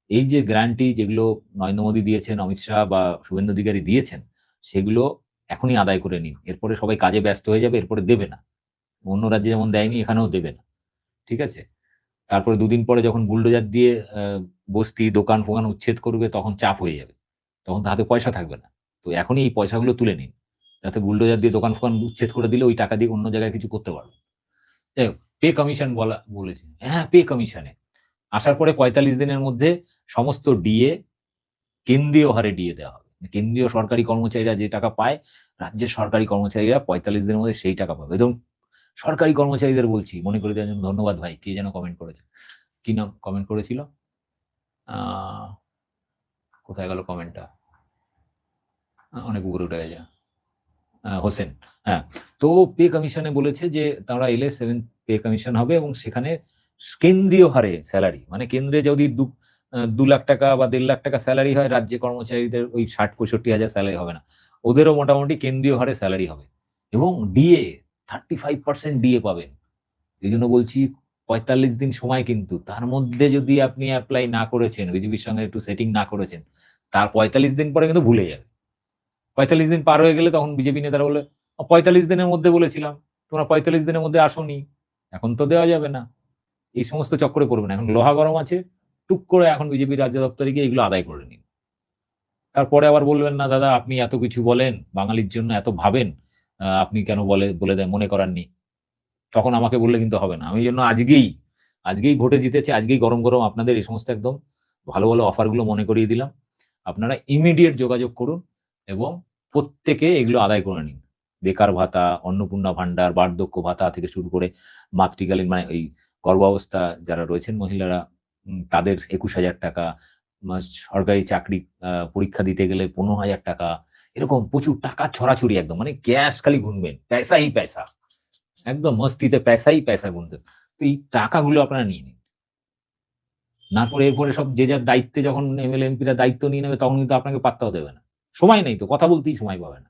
S2: এই যে গ্যারান্টি যেগুলো নরেন্দ্র মোদী দিয়েছেন, অমিত শাহ বা শুভেন্দু অধিকারী দিয়েছেন, সেগুলো এখনই আদায় করে নিন। এরপরে সবাই কাজে ব্যস্ত হয়ে যাবে, এরপরে দেবে না। অন্য রাজ্যে যেমন দেয়নি, এখানেও দেবে না। ঠিক আছে, তারপরে দুদিন পরে যখন বুলডোজার দিয়ে বস্তি দোকান ফোকান উচ্ছেদ করবে, তখন চাপ হয়ে যাবে, তখন তো হাতে পয়সা থাকবে না। তো এখনই এই পয়সাগুলো তুলে নিন, যাতে বুলডোজার দিয়ে দোকান ফোকান উচ্ছেদ করে দিলে ওই টাকা দিয়ে অন্য জায়গায় কিছু করতে পারবে। পে কমিশন বলেছে, হ্যাঁ পে কমিশনে আসার পরে ৪৫ দিনের মধ্যে সমস্ত ডিএ কেন্দ্রীয় হারে ডিএ দেওয়া হবে। কেন্দ্রীয় সরকারি কর্মচারীরা যে টাকা পায়, রাজ্যের সরকারি কর্মচারীরা ৪৫ দিনের মধ্যে সেই টাকা পাবে। এবং সরকারি কর্মচারীদের বলছি, মনে করে দেওয়ার জন্য ধন্যবাদ ভাই, কে যেন কমেন্ট করেছে, কি নাম কমেন্ট করেছিল, কোথায় গেল কমেন্টটা, অনেক উপরে উঠে গেছে, হোসেন। হ্যাঁ, তো পে কমিশনে বলেছে যে তারা এলে 7 পে কমিশন হবে এবং সেখানে কেন্দ্রীয় হারে স্যালারি, মানে কেন্দ্রে যদি 2 লাখ টাকা বা 1.5 লাখ টাকা স্যালারি হয়, রাজ্যে কর্মচারীদের ওই ৬০-৬৫ হাজার স্যালারি হবে না, ওদেরও মোটামুটি কেন্দ্রীয় হারে স্যালারি হবে এবং ডিএ 35% ডিএ পাবেন। এই জন্য বলছি ৪৫ দিন সময়, কিন্তু তার মধ্যে যদি আপনি অ্যাপ্লাই না করেছেন, বিজেপির সঙ্গে একটু সেটিং না করেছেন, তার ৪৫ দিন পরে কিন্তু ভুলে যাবে। ৪৫ দিন পার হয়ে গেলে তখন বিজেপি নেতারা বলে, ৪৫ দিনের মধ্যে বলেছিলাম, তোমরা ৪৫ দিনের মধ্যে আসোনি, এখন তো দেওয়া যাবে না। এই সমস্ত চক্করে পড়বে না, এখন লোহা গরম আছে, টুক করে এখন বিজেপি রাজ্য দপ্তরে গিয়ে এগুলো আদায় করে নিন। তারপরে আবার বলবেন না, দাদা আপনি এত কিছু বলেন, বাঙালির জন্য এত ভাবেন, আপনি কেন বলে দেন মনে করাননি, তখন আমাকে বললে কিন্তু হবে না। আমি জন্য আজকেই ভোটে জিতেছে, আজকেই গরম গরম আপনাদের এই সমস্ত একদম ভালো ভালো অফারগুলো মনে করিয়ে দিলাম। আপনারা ইমিডিয়েট যোগাযোগ করুন এবং প্রত্যেকে এগুলো আদায় করে নিন। বেকার ভাতা, অন্নপূর্ণা ভান্ডার, বার্ধক্য ভাতা থেকে শুরু করে মাতৃকালীন, মানে এই গর্ভাবস্থা যারা রয়েছেন মহিলারা, তাদের ২১,০০০ টাকা, সরকারি চাকরি পরীক্ষা দিতে গেলে ১৫,০০০ টাকা, এরকম প্রচুর টাকা ছড়াছড়ি, একদম মানে ক্যাশ খালি গুনবেন, পয়সাই পয়সা, একদম মস্তিতে পয়সাই পয়সা গুনতে। তো এই টাকাগুলো আপনারা নিয়ে নিন। না করে এরপরে সব যে যার দায়িত্বে যখন এমএলএ এমপিরা দায়িত্ব নিয়ে নেবে, তখন কিন্তু আপনাকে পাত্তাও দেবে না। সময় নেই তো, কথা বলতেই সময় পাবে না।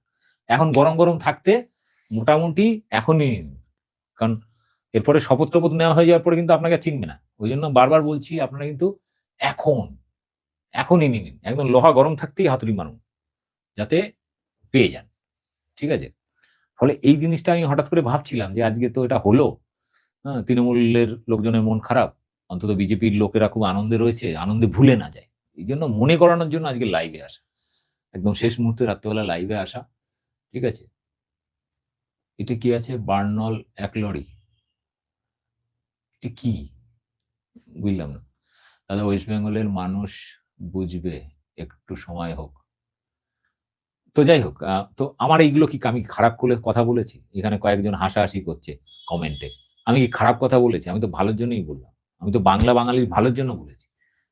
S2: এখন গরম গরম থাকতে মোটামুটি এখনই নিন, কারণ এরপরে শপথ টপথ নেওয়া হয়ে যাওয়ার পরে কিন্তু আপনাকে চিনবে না। ওই জন্য বারবার বলছি, আপনারা কিন্তু এখনই নিয়ে নিন, একদম লোহা গরম থাকতেই হাতুড়ি মারুন, যাতে পেয়ে যান। ঠিক আছে, ফলে এই জিনিসটা আমি হঠাৎ করে ভাবছিলাম যে আজকে তো এটা হলো, হ্যাঁ, তৃণমূলের লোকজনের মন খারাপ, অন্তত বিজেপির লোকেরা খুব আনন্দে রয়েছে, আনন্দে ভুলে না যায়, এই জন্য মনে করানোর জন্য আজকে লাইভে আসা, একদম শেষ মুহূর্তে রাত্রেবেলা লাইভে আসা। ঠিক আছে, এটা কি আছে, বার্নল ১ লরি, এটা কি বুঝলাম না। দাদা ওয়েস্ট বেঙ্গলের মানুষ বুঝবে, একটু সময় হোক। তো যাই হোক, তো আমার এইগুলো কি আমি খারাপ করে কথা বলেছি? এখানে কয়েকজন হাসাহাসি করছে কমেন্টে। আমি কি খারাপ কথা বলেছি? আমি তো ভালোর জন্যই বললাম। আমি তো বাঙালির ভালোর জন্য বলেছি।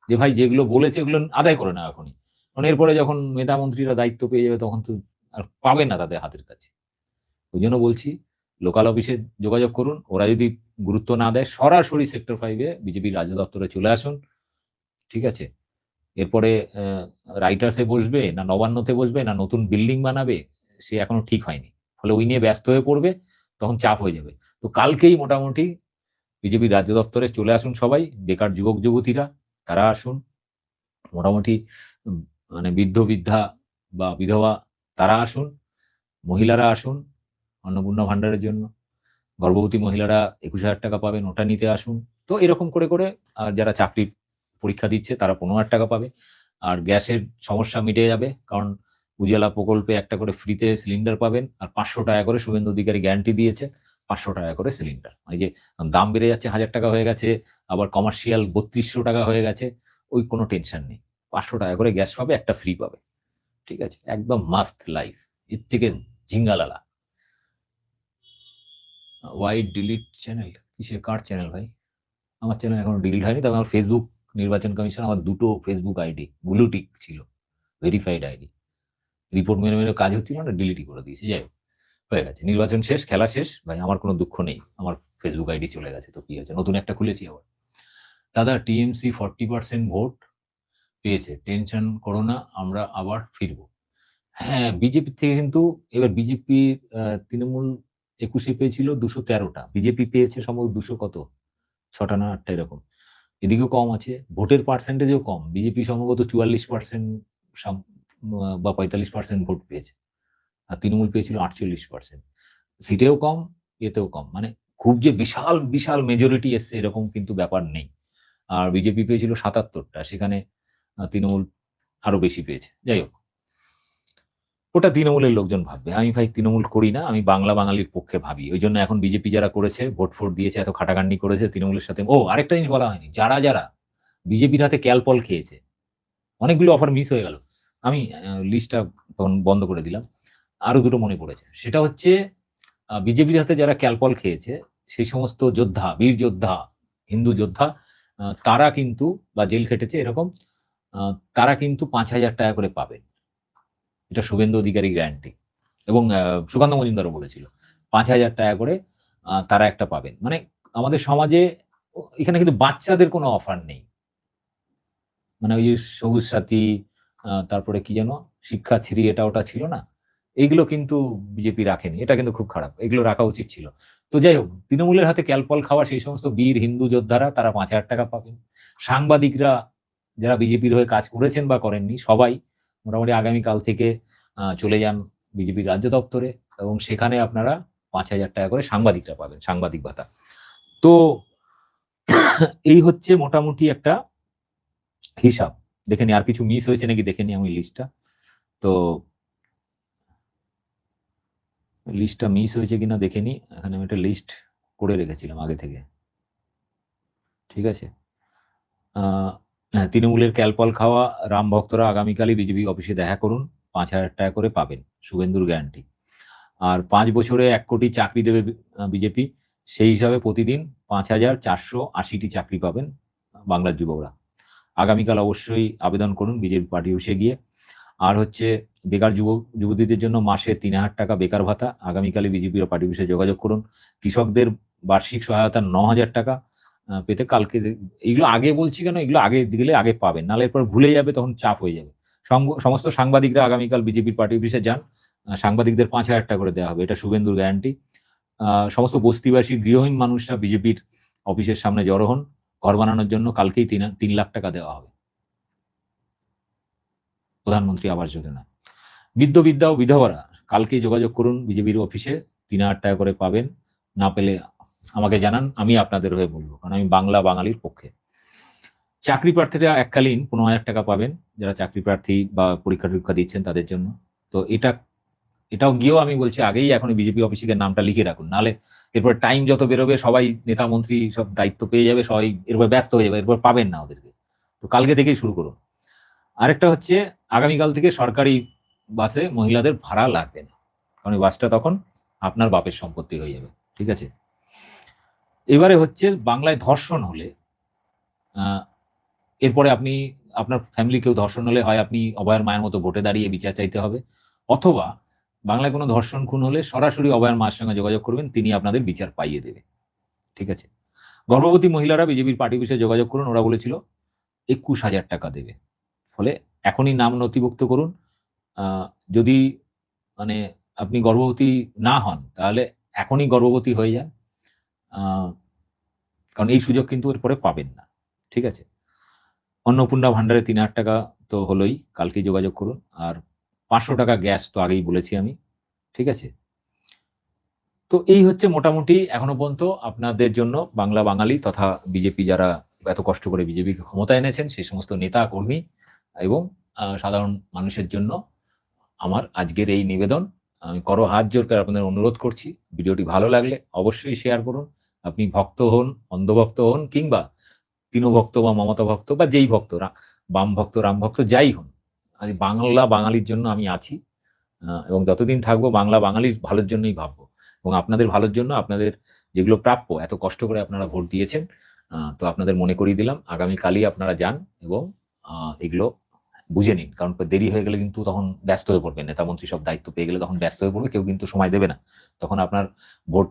S2: যে ভাই যেগুলো বলেছে ওগুলো আদায় করে নাও এখনই। কারণ এরপরে যখন নেতা মন্ত্রীরা দায়িত্ব পেয়ে যাবে, তখন তো আর পাবে না তাদের হাতের কাছে। ওইজন্য বলছি, লোকাল অফিসে যোগাযোগ করুন। ওরা যদি গুরুত্ব না দেয়, সরাসরি সেক্টর 5 এ বিজেপির রাজ্য দপ্তরে চলে আসুন। ঠিক আছে? এরপরে রাইটার্সে বসবে, না নবান্নতে বসবে, না নতুন বিল্ডিং বানাবে, সে এখনো ঠিক হয়নি। ফলে ওই নিয়ে ব্যস্ত হয়ে পড়বে, তখন চাপ হয়ে যাবে। তো কালকেই মোটামুটি বিজেপির রাজ্য দপ্তরে চলে আসুন সবাই। বেকার যুবক-যুবতীরা তারা আসুন। মোটামুটি উম মানে বৃদ্ধ-বৃদ্ধা বা বিধবা তারা আসুন। মহিলারা আসুন অন্নপূর্ণা ভান্ডারের জন্য। গর্ভবতী মহিলারা ২১,০০০ টাকা পাবেন, ওটা নিতে আসুন। তো এরকম করে যারা চাকরি পরীক্ষা দিচ্ছে তারা 15,000 টাকা পাবে। আর গ্যাসের সমস্যা মিটে যাবে, কারণ উজালা প্রকল্পে একটা করে ফ্রিতে সিলিন্ডার পাবেন, আর 500 টাকা করে শুভেন্দু অধিকারী গ্যারান্টি দিয়েছে, 500 টাকা করে সিলিন্ডার। মানে যে দাম বেড়ে যাচ্ছে, 1000 টাকা হয়ে গেছে, আবার কমার্শিয়াল 3200 টাকা হয়ে গেছে, ওই কোনো টেনশন নেই। 500 টাকা করে গ্যাস পাবে, একটা ফ্রি পাবে। ঠিক আছে, একদম মাস্ট লাইফ, এর থেকে ঝিঙ্গালালা। Y delete channel? কিসের, কার চ্যানেল ভাই? আমার চ্যানেল এখনো ডিলিট হয়নি, তবে আমার ফেসবুক নির্বাচন কমিশন, আমার 2টো ফেসবুক আইডি ব্লু টিক ছিল, ভেরিফাইড আইডি। রিপোর্ট মেরে মেরে কাজ হচ্ছিল না, ডিলিটই করে দিয়েছে। যাই হোক, হয়ে গেছে, নির্বাচন শেষ, খেলা শেষ ভাই, আমার কোনো দুঃখ নেই, আমার ফেসবুক আইডি চলে গেছে, তো কি হয়েছে, নতুন একটা খুলেছি আবার। দাদা টিএমসি 40% ভোট পেয়েছে, টেনশন করো না, আমরা আবার ফিরবো। হ্যাঁ, বিজেপি থেকে কিন্তু এবার বিজেপির তৃণমূল 21-এ পেয়েছিল 213টা, বিজেপি পেয়েছে সম্ভবত 200 কত, 6টা না 8টা এরকম। এদিকেও কম আছে, ভোটের পার্সেন্টেজও কম, বিজেপি সম্ভবত 44% বা 45% ভোট পেয়েছে, আর তৃণমূল পেয়েছিল 48%। সিটেও কম, এতেও কম, মানে খুব যে বিশাল বিশাল মেজরিটি এসছে এরকম কিন্তু ব্যাপার নেই। আর বিজেপি পেয়েছিল 77টা, সেখানে তৃণমূল আরো বেশি পেয়েছে। যাই হোক, ওটা তৃণমূলের লোকজন ভাববে, আমি ভাই তৃণমূল করি না, আমি বাংলা বাঙালির পক্ষে ভাবি। ওই জন্য এখন বিজেপি যারা করেছে, ভোট ফোট দিয়েছে, এত খাটাখাটনি করেছে তৃণমূলের সাথে। ও আরেকটা জিনিস বলা হয়নি, যারা যারা বিজেপির হাতে ক্যালপল খেয়েছে, অনেকগুলো অফার মিস হয়ে গেল, আমি লিস্টটা বন্ধ করে দিলাম, আরো দুটো মনে পড়েছে। সেটা হচ্ছে বিজেপির হাতে যারা ক্যালপল খেয়েছে, সেই সমস্ত যোদ্ধা, বীর যোদ্ধা, হিন্দু যোদ্ধা, তারা কিন্তু, বা জেল খেটেছে এরকম, তারা কিন্তু 5,000 টাকা করে পাবেন। এটা শুভেন্দু অধিকারী গ্যারান্টি, এবং সুকান্ত মজুমদারও বলেছিল 5,000 টাকা করে তারা একটা পাবেন। মানে আমাদের সমাজে এখানে কিন্তু বাচ্চাদের কোনো অফার নেই, মানে ওই যে সবুজ সাথী, তারপরে কি যেন শিক্ষাশ্রী, এটা ওটা ছিল না, এইগুলো কিন্তু বিজেপি রাখেনি, এটা কিন্তু খুব খারাপ, এগুলো রাখা উচিত ছিল। তো যাই হোক, তৃণমূলের হাতে ক্যালপল খাওয়া সেই সমস্ত বীর হিন্দু যোদ্ধারা তারা 5,000 টাকা পাবেন। সাংবাদিকরা যারা বিজেপির হয়ে কাজ করেছেন বা করেননি, সবাই মোটামুটি আগামীকাল থেকে চলে যান বিজেপির রাজ্য দপ্তরে, এবং সেখানে আপনারা 5,000 টাকা করে সাংবাদিকরা পাবেন, সাংবাদিক ভাতা। তো এই হচ্ছে মোটামুটি একটা হিসাব। দেখে নি আর কিছু মিস হয়েছে নাকি, দেখে নি আমি লিস্টটা। তো লিস্টটা মিস হয়েছে কিনা দেখে নি, এখানে আমি একটা লিস্ট করে রেখেছিলাম আগে থেকে। ঠিক আছে, হ্যাঁ, তৃণমূলের ক্যালপল খাওয়া রাম ভক্তরা আগামীকালই বিজেপি অফিসে দেখা করুন, 5,000 টাকা করে পাবেন, শুভেন্দুর গ্যারান্টি। আর 5 বছরে 1 কোটি চাকরি দেবে বিজেপি, সেই হিসাবে প্রতিদিন 5,480টি চাকরি পাবেন বাংলার যুবকরা। আগামীকাল অবশ্যই আবেদন করুন বিজেপি পার্টি অফিসে গিয়ে। আর হচ্ছে বেকার যুবতীদের জন্য মাসে 3,000 টাকা বেকার ভাতা, আগামীকালই বিজেপির পার্টি অফিসে যোগাযোগ করুন। কৃষকদের বার্ষিক সহায়তা 9,000 টাকা পেতে কালকে, এইগুলো আগে বলছি কেন, এগুলো আগে দিলে আগে পাবেন, নাহলে এরপর ভুলে যাবে, তখন চাপ হয়ে যাবে। সমস্ত সাংবাদিকরা আগামীকাল বিজেপির পার্টি অফিসে যান, সাংবাদিকদের 5,000 টাকা করে দেওয়া হবে, এটা শুভেন্দুর গ্যারান্টি। সমস্ত বস্তিবাসী গৃহহীন মানুষরা বিজেপির অফিসের সামনে জড়ো হন, ঘর বানানোর জন্য কালকেই 3 লাখ টাকা দেওয়া হবে, প্রধানমন্ত্রী আবাস যোজনা। বিধবা ও বিধবারা কালকেই যোগাযোগ করুন বিজেপির অফিসে, 3,000 টাকা করে পাবেন। না পেলে আমাকে জানান, আমি আপনাদের হয়ে বলবো, কারণ আমি বাংলা বাঙালির পক্ষে। চাকরি প্রার্থীরা এককালীন 15,000 টাকা পাবেন, যারা চাকরি প্রার্থী বা পরীক্ষা টরীক্ষা দিচ্ছেন তাদের জন্য। তো এটাও গিয়েও আমি বলছি, আগেই এখন বিজেপি অফিসে গিয়ে নামটা লিখে রাখুন, নাহলে এরপর টাইম যত বেরোবে, সবাই নেতা মন্ত্রী সব দায়িত্ব পেয়ে যাবে, সবাই এরপর ব্যস্ত হয়ে যাবে, এরপর পাবেন না ওদেরকে। তো কালকে থেকেই শুরু করুন। আরেকটা হচ্ছে, আগামীকাল থেকে সরকারি বাসে মহিলাদের ভাড়া লাগবে না, কারণ এই বাসটা তখন আপনার বাপের সম্পত্তি হয়ে যাবে। ঠিক আছে, এবারে হচ্ছে বাংলায় ধর্ষণ হলে, এরপরে আপনি, আপনার ফ্যামিলি কেউ ধর্ষণ হলে, হয় আপনি অভয়ার মায়ের মতো ভোটে দাঁড়িয়ে বিচার চাইতে হবে, অথবা বাংলায় কোনো ধর্ষণ খুন হলে সরাসরি অভয়ার মায়ের সঙ্গে যোগাযোগ করবেন, তিনি আপনাদের বিচার পাইয়ে দেবে। ঠিক আছে, গর্ভবতী মহিলারা বিজেপির পার্টি অফিসে যোগাযোগ করুন, ওরা বলেছিল 21,000 টাকা দেবে। ফলে এখনই নাম নথিভুক্ত করুন। যদি মানে আপনি গর্ভবতী না হন, তাহলে এখনই গর্ভবতী হয়ে যান, কারণ এই সুযোগ কিন্তু এরপরে পাবেন না। ঠিক আছে, অন্নপূর্ণা ভান্ডারে 3,000 টাকা তো হলোই, কালকেই যোগাযোগ করুন। আর 500 টাকা গ্যাস তো আগেই বলেছি আমি। ঠিক আছে, তো এই হচ্ছে মোটামুটি এখনো পর্যন্ত আপনাদের জন্য বাংলা বাঙালি তথা বিজেপি যারা এত কষ্ট করে বিজেপিকে ক্ষমতা এনেছেন সেই সমস্ত নেতা কর্মী এবং সাধারণ মানুষের জন্য আমার আজকের এই নিবেদন। আমি করো হাত জোর করে আপনাদের অনুরোধ করছি, ভিডিওটি ভালো লাগলে অবশ্যই শেয়ার করুন। আপনি ভক্ত হন, অন্ধভক্ত হন, কিংবা তৃণভক্ত বা মমতা ভক্ত বা যেই ভক্ত, বাম ভক্ত, রাম ভক্ত, যাই হন, আজ বাংলা বাঙালির জন্য আমি আছি, এবং যতদিন থাকবো বাংলা বাঙালির ভালোর জন্যই ভাববো, এবং আপনাদের ভালোর জন্য, আপনাদের যেগুলো প্রাপ্য, এত কষ্ট করে আপনারা ভোট দিয়েছেন, তো আপনাদের মনে করিয়ে দিলাম, আগামীকালই আপনারা যান এবং এগুলো বুঝে নিন, কারণ দেরি হয়ে গেলে কিন্তু তখন ব্যস্ত হয়ে পড়বে, নেতা মন্ত্রী সব দায়িত্ব পেয়ে গেলে তখন ব্যস্ত হয়ে পড়বে, কেউ কিন্তু সময় দেবে না। তখন আপনার ভোট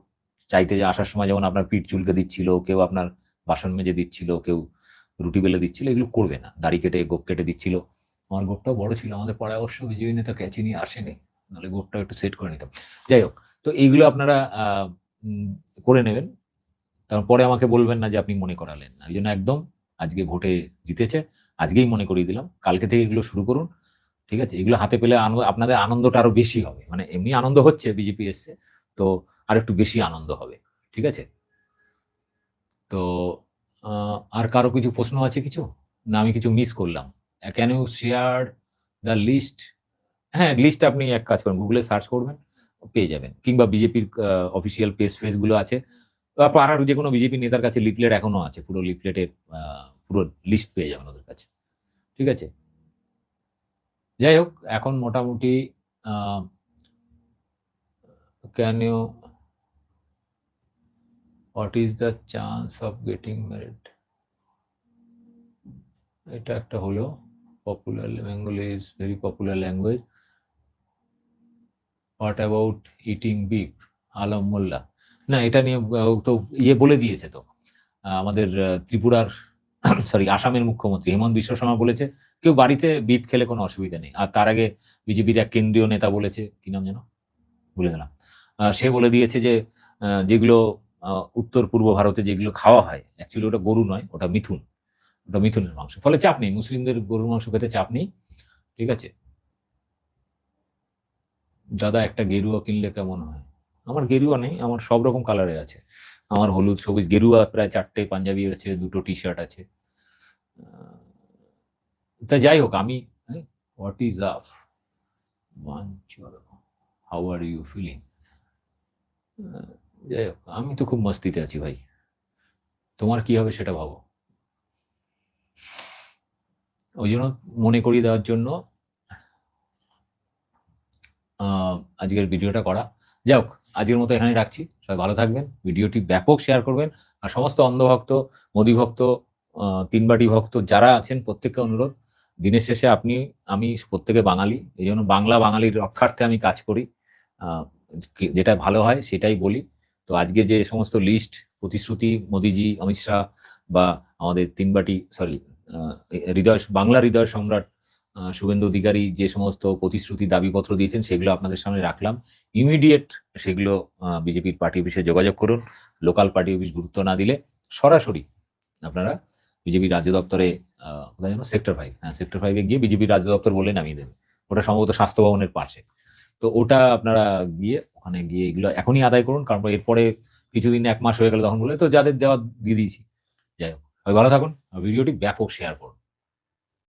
S2: চাইতে যে আসার সময় যেমন আপনার পিঠ চুলকে দিচ্ছিল, কেউ আপনার বাসন মেজে দিচ্ছিল, কেউ রুটি বেলে দিচ্ছিল, এগুলো করবে না। দাড়ি কেটে গোপ কেটে দিচ্ছিল, আমার গোপটাও বড় ছিল, আমাদের পাড়ায় অবশ্য বিজয়ী নেতা ক্যাচি নিয়ে আসেনি, নাহলে গোপটা একটু সেট করে নিতাম। যাই হোক, তো এইগুলো আপনারা করে নেবেন, তারপরে আমাকে বলবেন না যে আপনি মনে করালেন না। এই জন্য একদম আজকে ভোটে জিতেছে, আজকেই মনে করিয়ে দিলাম, কালকে থেকে এগুলো শুরু করুন, ঠিক আছে? এগুলো হাতে পেলে আপনাদের আনন্দটা আরো বেশি হবে, মানে এমনি আনন্দ হচ্ছে বিজেপি এসছে, তো আর একটু বেশি আনন্দ হবে, ঠিক আছে? তো আর কারো কিছু প্রশ্ন আছে কিছু, না আমি কিছু মিস করলাম? Can you share the list? হ্যাঁ, লিস্ট আপনি এক কাজ করুন, গুগলে সার্চ করবেন, পেয়ে যাবেন, কিংবা বিজেপির অফিসিয়াল ফেসগুলো আছে, বা পাড়ার যে কোনো বিজেপি নেতার কাছে লিফলেট এখনো আছে, পুরো লিফলেটের পুরো লিস্ট পেয়ে যাবেন ওদের কাছে, ঠিক আছে? যাই হোক, এখন মোটামুটি can you what is the chance of getting married? এটা একটা হলো popular, Bengali is very popular language. What about eating beef? Alam Molla, না এটা নিয়ে তো ইয়ে বলে দিয়েছে তো, আমাদের ত্রিপুরার সরি আসামের মুখ্যমন্ত্রী হেমন্ত বিশ্ব শর্মা বলেছে কেউ বাড়িতে বিফ খেলে কোনো অসুবিধা নেই। আর তার আগে বিজেপির এক কেন্দ্রীয় নেতা বলেছে, কি নাম যেন ভুলে গেলাম, সে বলে দিয়েছে যে যেগুলো উত্তর পূর্ব ভারতে যেগুলো খাওয়া হয়, অ্যাকচুয়ালি ওটা গরু নয়, ওটা মিথুন, ওটা মিথুনের মাংস, ফলে চাপ নেই, মুসলিমদের গরুর মাংস খেতে চাপ নেই, ঠিক আছে? দাদা একটা গেরুয়া কিনলে কেমন হয়? আমার গেরুয়া নেই, আমার সব রকম কালারের আছে, আমার হলুদ, সবুজ, গেরুয়া প্রায় 4টে পাঞ্জাবি আছে, 2টো টি শার্ট আছে। তা যাই হোক, আমি what is up how are you feeling? যাই হোক, আমি তো খুব মস্তিতে আছি ভাই, তোমার কি হবে সেটা ভাবো। ওই জন্য মনে করিয়ে দেওয়ার জন্য আজকের ভিডিওটা করা। যাই হোক, আজকের মতো এখানে রাখছি, সবাই ভালো থাকবেন, ভিডিওটি ব্যাপক শেয়ার করবেন, আর সমস্ত অন্ধভক্ত, মোদি ভক্ত, তিনবাটি ভক্ত যারা আছেন প্রত্যেককে অনুরোধ, দিনের শেষে আমি প্রত্যেকে বাঙালি, এই জন্য বাংলা বাঙালির রক্ষার্থে আমি কাজ করি, যেটা ভালো হয় সেটাই বলি। তো আজকে যে সমস্ত লিস্ট, প্রতিশ্রুতি মোদিজি, অমিত শাহ বা আমাদের তিনবাটি সরি বাংলা হৃদয় সম্রাট শুভেন্দু অধিকারী যে সমস্ত প্রতিশ্রুতি দাবিপত্র দিয়েছেন সেগুলো আপনাদের সামনে রাখলাম। ইমিডিয়েট সেগুলো বিজেপির পার্টি অফিসে যোগাযোগ করুন, লোকাল পার্টি অফিস গুরুত্ব না দিলে সরাসরি আপনারা বিজেপির রাজ্য দপ্তরে, কোথায় যেন সেক্টর 5, হ্যাঁ সেক্টর 5-এ গিয়ে বিজেপির রাজ্য দপ্তর বলে নামিয়ে দেবে, ওটা সম্ভবত স্বাস্থ্য ভবনের পাশে। তো ওটা আপনারা গিয়ে ওখানে গিয়ে এগুলো এখনই আদায় করুন, কারণ এরপরে কিছুদিন 1 মাস হয়ে গেলে তখন বলে তো যাদের দেওয়া দিয়ে দিয়েছি। যাই হোক, ভালো থাকুন, ভিডিওটি ব্যাপক শেয়ার করুন।